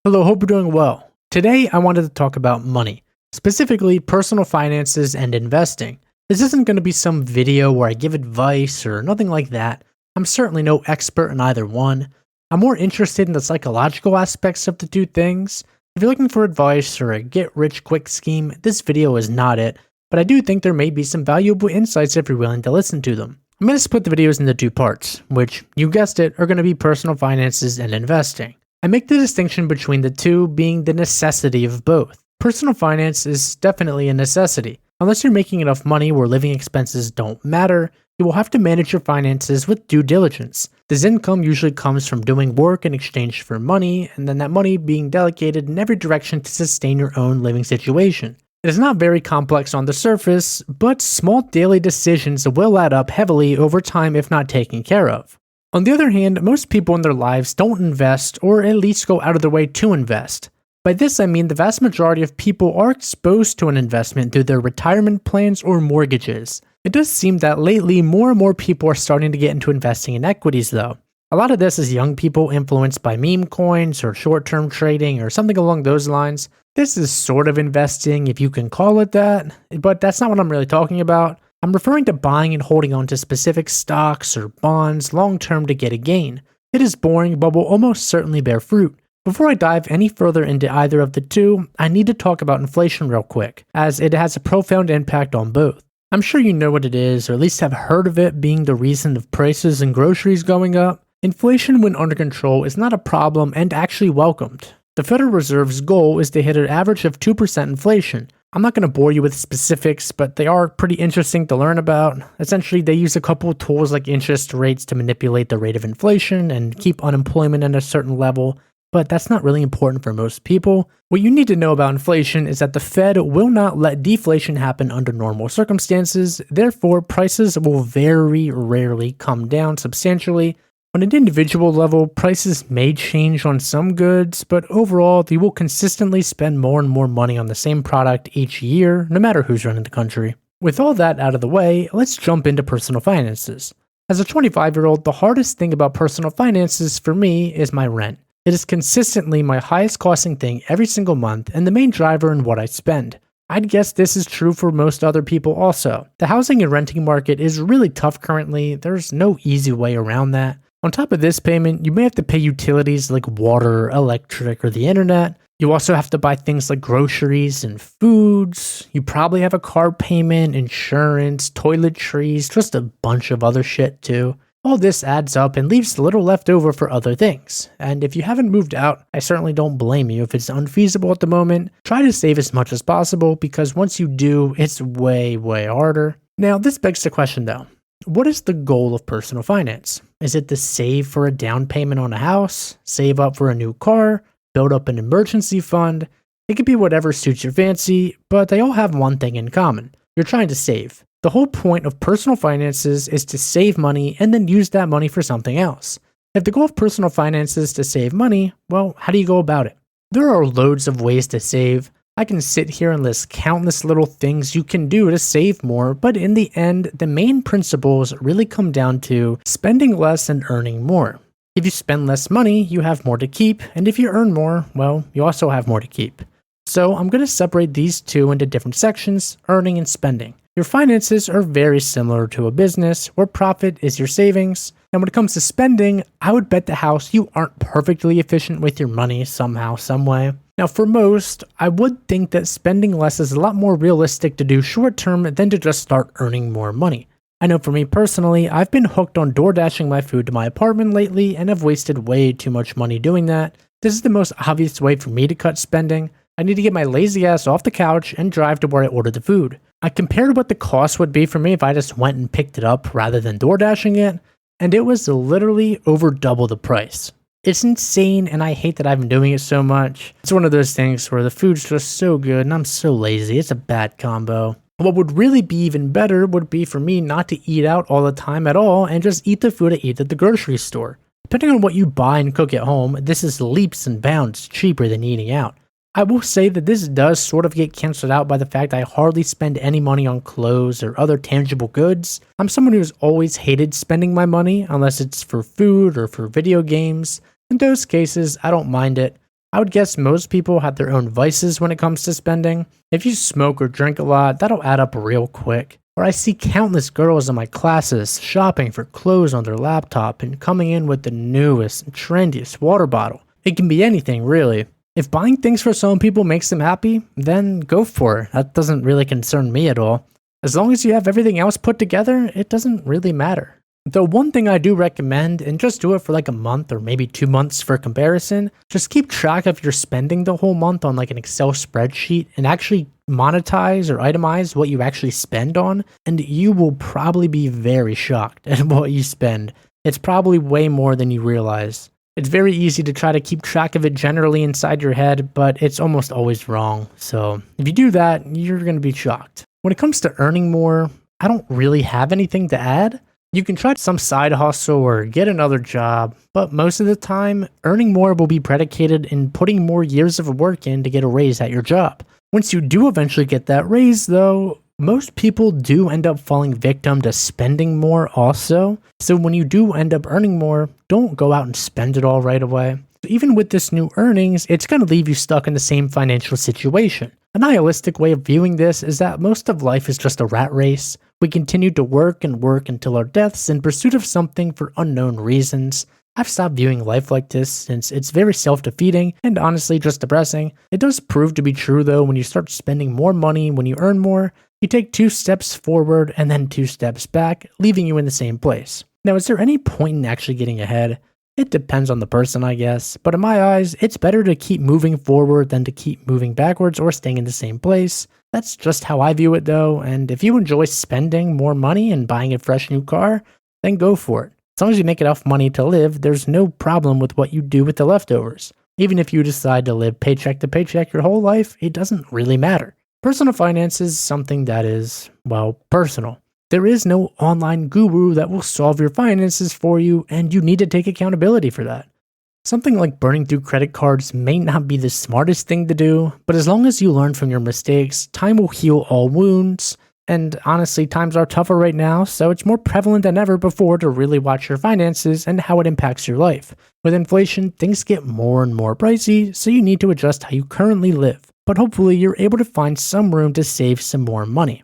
Hello, hope you're doing well. Today, I wanted to talk about money, specifically personal finances and investing. This isn't going to be some video where I give advice or nothing like that. I'm certainly no expert in either one. I'm more interested in the psychological aspects of the two things. If you're looking for advice or a get rich quick scheme, this video is not it, but I do think there may be some valuable insights if you're willing to listen to them. I'm going to split the videos into two parts, which, you guessed it, are going to be personal finances and investing. I make the distinction between the two being the necessity of both. Personal finance is definitely a necessity. Unless you're making enough money where living expenses don't matter, you will have to manage your finances with due diligence. This income usually comes from doing work in exchange for money, and then that money being delegated in every direction to sustain your own living situation. It is not very complex on the surface, but small daily decisions will add up heavily over time if not taken care of. On the other hand, most people in their lives don't invest or at least go out of their way to invest. By this I mean the vast majority of people are exposed to an investment through their retirement plans or mortgages. It does seem that lately more and more people are starting to get into investing in equities though. A lot of this is young people influenced by meme coins or short-term trading or something along those lines. This is sort of investing if you can call it that, but that's not what I'm really talking about. I'm referring to buying and holding on to specific stocks or bonds long-term to get a gain. It is boring, but will almost certainly bear fruit. Before I dive any further into either of the two, I need to talk about inflation real quick, as it has a profound impact on both. I'm sure you know what it is, or at least have heard of it being the reason of prices and groceries going up. Inflation, when under control, is not a problem and actually welcomed. The Federal Reserve's goal is to hit an average of 2% inflation. I'm not going to bore you with specifics, but they are pretty interesting to learn about. Essentially, they use a couple of tools like interest rates to manipulate the rate of inflation and keep unemployment at a certain level, but that's not really important for most people. What you need to know about inflation is that the Fed will not let deflation happen under normal circumstances, therefore prices will very rarely come down substantially. On an individual level, prices may change on some goods, but overall, they will consistently spend more and more money on the same product each year, no matter who's running the country. With all that out of the way, let's jump into personal finances. As a 25-year-old, the hardest thing about personal finances for me is my rent. It is consistently my highest costing thing every single month and the main driver in what I spend. I'd guess this is true for most other people also. The housing and renting market is really tough currently, there's no easy way around that. On top of this payment, you may have to pay utilities like water, electric, or the internet. You also have to buy things like groceries and foods. You probably have a car payment, insurance, toiletries, just a bunch of other shit too. All this adds up and leaves little left over for other things. And if you haven't moved out, I certainly don't blame you if it's unfeasible at the moment. Try to save as much as possible because once you do, it's way harder. Now, this begs the question though. What is the goal of personal finance? Is it to save for a down payment on a house, save up for a new car, build up an emergency fund? It could be whatever suits your fancy, but they all have one thing in common. You're trying to save. The whole point of personal finances is to save money and then use that money for something else. If the goal of personal finance is to save money, well, how do you go about it? There are loads of ways to save. I can sit here and list countless little things you can do to save more, but in the end, the main principles really come down to spending less and earning more. If you spend less money, you have more to keep, and if you earn more, well, you also have more to keep. So I'm going to separate these two into different sections, earning and spending. Your finances are very similar to a business where profit is your savings. And when it comes to spending, I would bet the house you aren't perfectly efficient with your money somehow, some way. Now for most, I would think that spending less is a lot more realistic to do short term than to just start earning more money. I know for me personally, I've been hooked on door dashing my food to my apartment lately and have wasted way too much money doing that. This is the most obvious way for me to cut spending. I need to get my lazy ass off the couch and drive to where I ordered the food. I compared what the cost would be for me if I just went and picked it up rather than door dashing it, and it was literally over double the price. It's insane and I hate that I've been doing it so much. It's one of those things where the food's just so good and I'm so lazy. It's a bad combo. What would really be even better would be for me not to eat out all the time at all and just eat the food I eat at the grocery store. Depending on what you buy and cook at home, this is leaps and bounds cheaper than eating out. I will say that this does sort of get canceled out by the fact I hardly spend any money on clothes or other tangible goods. I'm someone who's always hated spending my money unless it's for food or for video games. In those cases, I don't mind it. I would guess most people have their own vices when it comes to spending. If you smoke or drink a lot, that'll add up real quick. Or I see countless girls in my classes shopping for clothes on their laptop and coming in with the newest and trendiest water bottle. It can be anything, really. If buying things for some people makes them happy, then go for it. That doesn't really concern me at all. As long as you have everything else put together, it doesn't really matter. The one thing I do recommend, and just do it for like a month or maybe 2 months for comparison, just keep track of your spending the whole month on like an Excel spreadsheet and actually monetize or itemize what you actually spend on, and you will probably be very shocked at what you spend. It's probably way more than you realize. It's very easy to try to keep track of it generally inside your head, but it's almost always wrong. So if you do that, you're going to be shocked. When it comes to earning more, I don't really have anything to add. You can try some side hustle or get another job, but most of the time, earning more will be predicated in putting more years of work in to get a raise at your job. Once you do eventually get that raise, though, most people do end up falling victim to spending more also. So when you do end up earning more, don't go out and spend it all right away. Even with this new earnings, it's going to leave you stuck in the same financial situation. A nihilistic way of viewing this is that most of life is just a rat race. We continue to work and work until our deaths in pursuit of something for unknown reasons. I've stopped viewing life like this since it's very self-defeating and honestly just depressing. It does prove to be true though when you start spending more money when you earn more. You take 2 steps forward and then 2 steps back, leaving you in the same place. Now, is there any point in actually getting ahead? It depends on the person, I guess, but in my eyes, it's better to keep moving forward than to keep moving backwards or staying in the same place. That's just how I view it though, and if you enjoy spending more money and buying a fresh new car, then go for it. As long as you make enough money to live, there's no problem with what you do with the leftovers. Even if you decide to live paycheck to paycheck your whole life, it doesn't really matter. Personal finance is something that is, well, personal. There is no online guru that will solve your finances for you, and you need to take accountability for that. Something like burning through credit cards may not be the smartest thing to do, but as long as you learn from your mistakes, time will heal all wounds. And honestly, times are tougher right now, so it's more prevalent than ever before to really watch your finances and how it impacts your life. With inflation, things get more and more pricey, so you need to adjust how you currently live. But hopefully you're able to find some room to save some more money.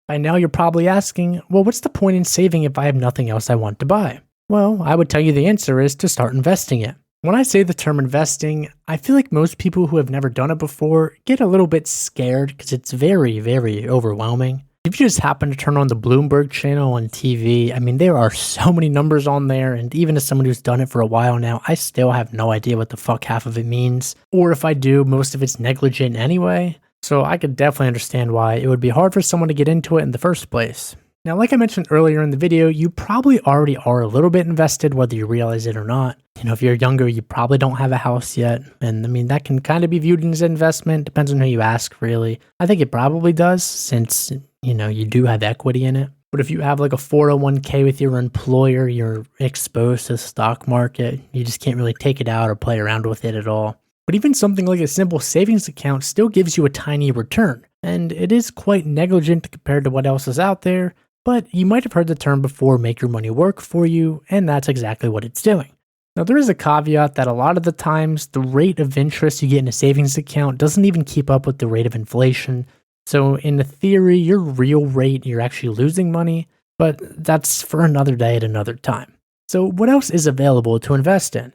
By now you're probably asking, well, what's the point in saving if I have nothing else I want to buy? Well, I would tell you the answer is to start investing it. When I say the term investing, I feel like most people who have never done it before get a little bit scared because it's very, very overwhelming. If you just happen to turn on the Bloomberg channel on TV, I mean, there are so many numbers on there, and even as someone who's done it for a while now, I still have no idea what the fuck half of it means. Or if I do, most of it's negligent anyway. So I could definitely understand why it would be hard for someone to get into it in the first place. Now, like I mentioned earlier in the video, you probably already are a little bit invested whether you realize it or not. You know, if you're younger, you probably don't have a house yet. And I mean, that can kind of be viewed as an investment. Depends on who you ask, really. I think it probably does since, you know, you do have equity in it. But if you have like a 401k with your employer, you're exposed to the stock market. You just can't really take it out or play around with it at all. But even something like a simple savings account still gives you a tiny return. And it is quite negligent compared to what else is out there. But you might have heard the term before, make your money work for you, and that's exactly what it's doing. Now, there is a caveat that a lot of the times, the rate of interest you get in a savings account doesn't even keep up with the rate of inflation. So in the theory, your real rate, you're actually losing money, but that's for another day at another time. So what else is available to invest in?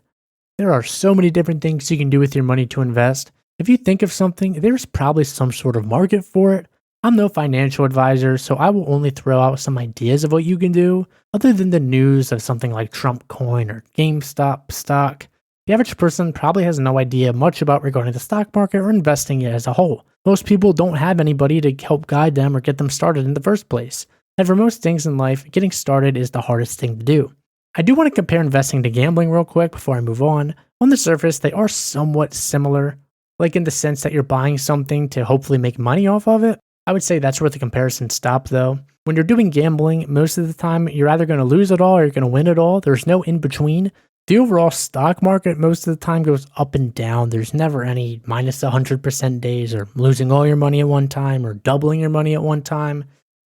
There are so many different things you can do with your money to invest. If you think of something, there's probably some sort of market for it. I'm no financial advisor, so I will only throw out some ideas of what you can do, other than the news of something like Trump coin or GameStop stock. The average person probably has no idea much about regarding the stock market or investing it as a whole. Most people don't have anybody to help guide them or get them started in the first place. And for most things in life, getting started is the hardest thing to do. I do want to compare investing to gambling real quick before I move on. On the surface, they are somewhat similar, like in the sense that you're buying something to hopefully make money off of it. I would say that's where the comparisons stop though. When you're doing gambling, most of the time you're either going to lose it all or you're going to win it all. There's no in between. The overall stock market most of the time goes up and down. There's never any minus 100% days or losing all your money at one time or doubling your money at one time,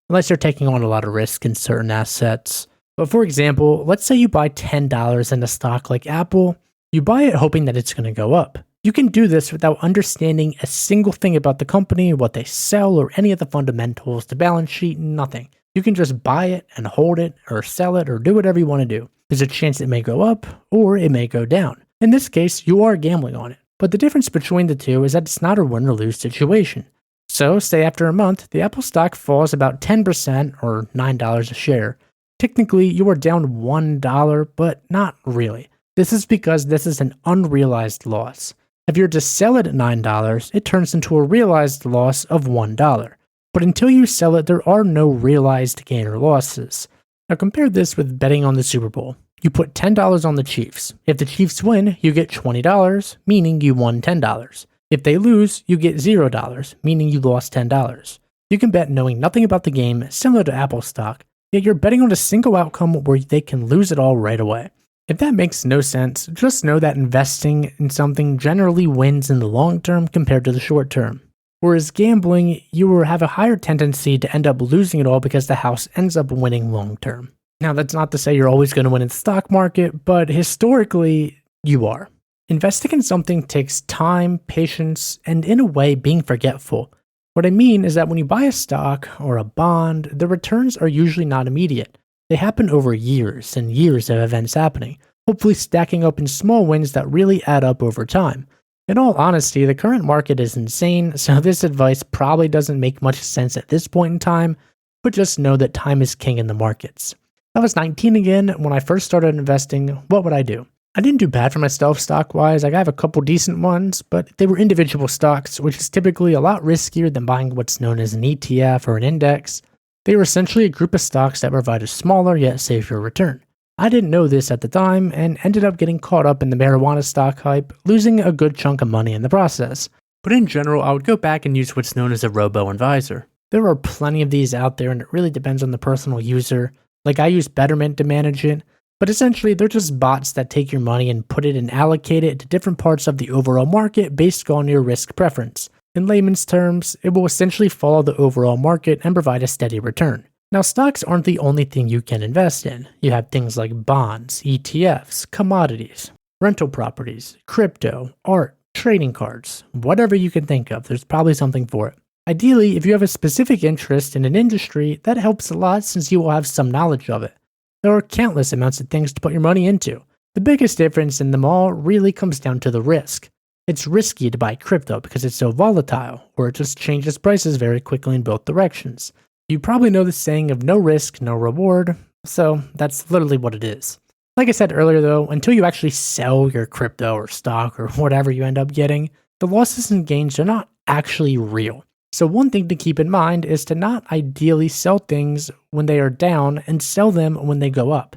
unless you're taking on a lot of risk in certain assets. But for example, let's say you buy $10 in a stock like Apple. You buy it hoping that it's going to go up. You can do this without understanding a single thing about the company, what they sell, or any of the fundamentals, the balance sheet, nothing. You can just buy it and hold it, or sell it, or do whatever you want to do. There's a chance it may go up, or it may go down. In this case, you are gambling on it. But the difference between the two is that it's not a win or lose situation. So, say after a month, the Apple stock falls about 10% or $9 a share. Technically, you are down $1, but not really. This is because this is an unrealized loss. If you're to sell it at $9, it turns into a realized loss of $1. But until you sell it, there are no realized gain or losses. Now compare this with betting on the Super Bowl. You put $10 on the Chiefs. If the Chiefs win, you get $20, meaning you won $10. If they lose, you get $0, meaning you lost $10. You can bet knowing nothing about the game, similar to Apple stock, yet you're betting on a single outcome where they can lose it all right away. If that makes no sense, just know that investing in something generally wins in the long term compared to the short term. Whereas gambling, you will have a higher tendency to end up losing it all because the house ends up winning long term. Now, that's not to say you're always going to win in the stock market, but historically, you are. Investing in something takes time, patience, and in a way, being forgetful. What I mean is that when you buy a stock or a bond, the returns are usually not immediate. They happen over years and years of events happening, hopefully stacking up in small wins that really add up over time. In all honesty, the current market is insane, so this advice probably doesn't make much sense at this point in time, but just know that time is king in the markets. I was 19 again when I first started investing. What would I do? I didn't do bad for myself stock-wise. I have a couple decent ones, but they were individual stocks, which is typically a lot riskier than buying what's known as an ETF or an index. They were essentially a group of stocks that provide a smaller yet safer return. I didn't know this at the time and ended up getting caught up in the marijuana stock hype, losing a good chunk of money in the process. But in general, I would go back and use what's known as a Robo-Advisor. There are plenty of these out there and it really depends on the personal user. Like I use Betterment to manage it, but essentially they're just bots that take your money and put it and allocate it to different parts of the overall market based on your risk preference. In layman's terms, it will essentially follow the overall market and provide a steady return. Now, stocks aren't the only thing you can invest in. You have things like bonds, ETFs, commodities, rental properties, crypto, art, trading cards, whatever you can think of, there's probably something for it. Ideally, if you have a specific interest in an industry, that helps a lot since you will have some knowledge of it. There are countless amounts of things to put your money into. The biggest difference in them all really comes down to the risk. It's risky to buy crypto because it's so volatile, or it just changes prices very quickly in both directions. You probably know the saying of no risk, no reward, so that's literally what it is. Like I said earlier though, until you actually sell your crypto or stock or whatever you end up getting, the losses and gains are not actually real. So one thing to keep in mind is to not ideally sell things when they are down and sell them when they go up.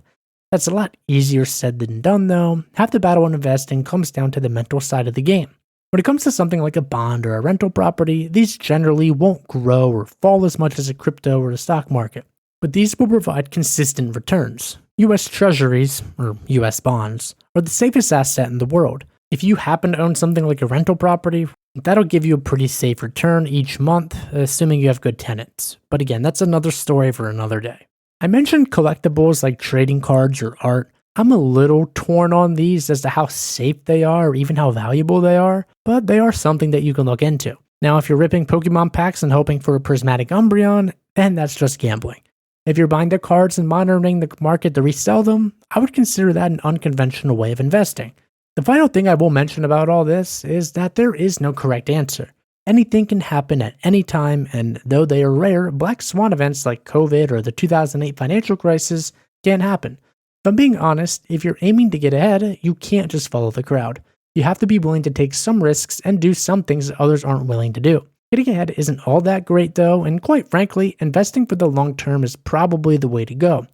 That's a lot easier said than done though. Half the battle in investing comes down to the mental side of the game. When it comes to something like a bond or a rental property, these generally won't grow or fall as much as a crypto or a stock market, but these will provide consistent returns. US Treasuries, or US bonds, are the safest asset in the world. If you happen to own something like a rental property, that'll give you a pretty safe return each month, assuming you have good tenants. But again, that's another story for another day. I mentioned collectibles like trading cards or art. I'm a little torn on these as to how safe they are or even how valuable they are, but they are something that you can look into. Now, if you're ripping Pokemon packs and hoping for a prismatic Umbreon, then that's just gambling. If you're buying the cards and monitoring the market to resell them, I would consider that an unconventional way of investing. The final thing I will mention about all this is that there is no correct answer. Anything can happen at any time, and though they are rare, black swan events like COVID or the 2008 financial crisis can happen. If I'm being honest, if you're aiming to get ahead, you can't just follow the crowd. You have to be willing to take some risks and do some things that others aren't willing to do. Getting ahead isn't all that great though, and quite frankly, investing for the long term is probably the way to go.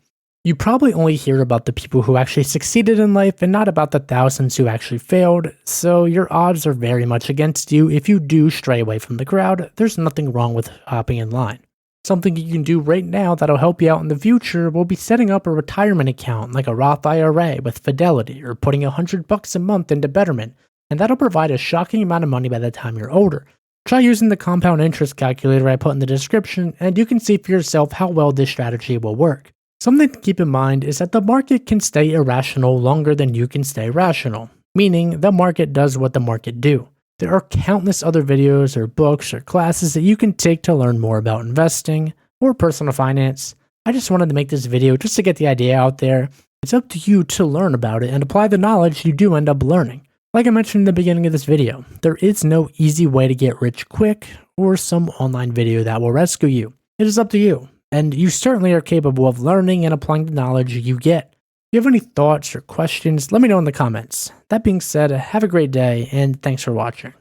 You probably only hear about the people who actually succeeded in life and not about the thousands who actually failed, so your odds are very much against you if you do stray away from the crowd. There's nothing wrong with hopping in line. Something you can do right now that'll help you out in the future will be setting up a retirement account like a Roth IRA with Fidelity or putting $100 a month into Betterment, and that'll provide a shocking amount of money by the time you're older. Try using the compound interest calculator I put in the description, and you can see for yourself how well this strategy will work. Something to keep in mind is that the market can stay irrational longer than you can stay rational. meaning the market does what the market do. There are countless other videos or books or classes that you can take to learn more about investing or personal finance. I just wanted to make this video just to get the idea out there. It's up to you to learn about it and apply the knowledge you do end up learning. Like I mentioned in the beginning of this video, there is no easy way to get rich quick or some online video that will rescue you. It is up to you, and you certainly are capable of learning and applying the knowledge you get. If you have any thoughts or questions, let me know in the comments. That being said, have a great day, and thanks for watching.